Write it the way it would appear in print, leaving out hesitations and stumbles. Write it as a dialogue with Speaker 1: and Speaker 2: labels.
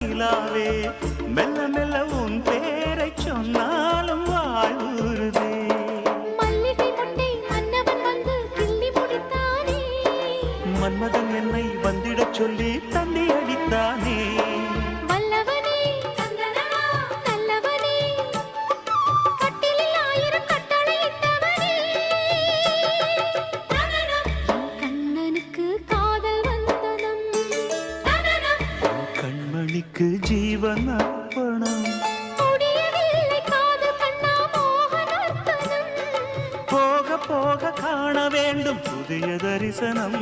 Speaker 1: நிலாவே மெல்ல மெல்ல உன் பேரை சொன்னாலும் வாழ்வுறுதே
Speaker 2: மல்லிகை முட்டை மன்னவன் வந்து கிள்ளி முடித்தானே
Speaker 1: மன்மதன் என்னை வந்திடச் சொல்லி தந்தி அடித்தானே
Speaker 2: வல்லவனே நல்லவனே கட்டிலில் 1000 கட்டளையிட்டவனே கண்ணனுக்கு காதல் வந்தனம்
Speaker 1: கண்மணிக்கு ஜீவன் அர்ப்பணம்
Speaker 2: முடியவில்லை காதல் கண்ணா மோகனர்த்தனம்
Speaker 1: போக போக காண வேண்டும் புதிய தரிசனம்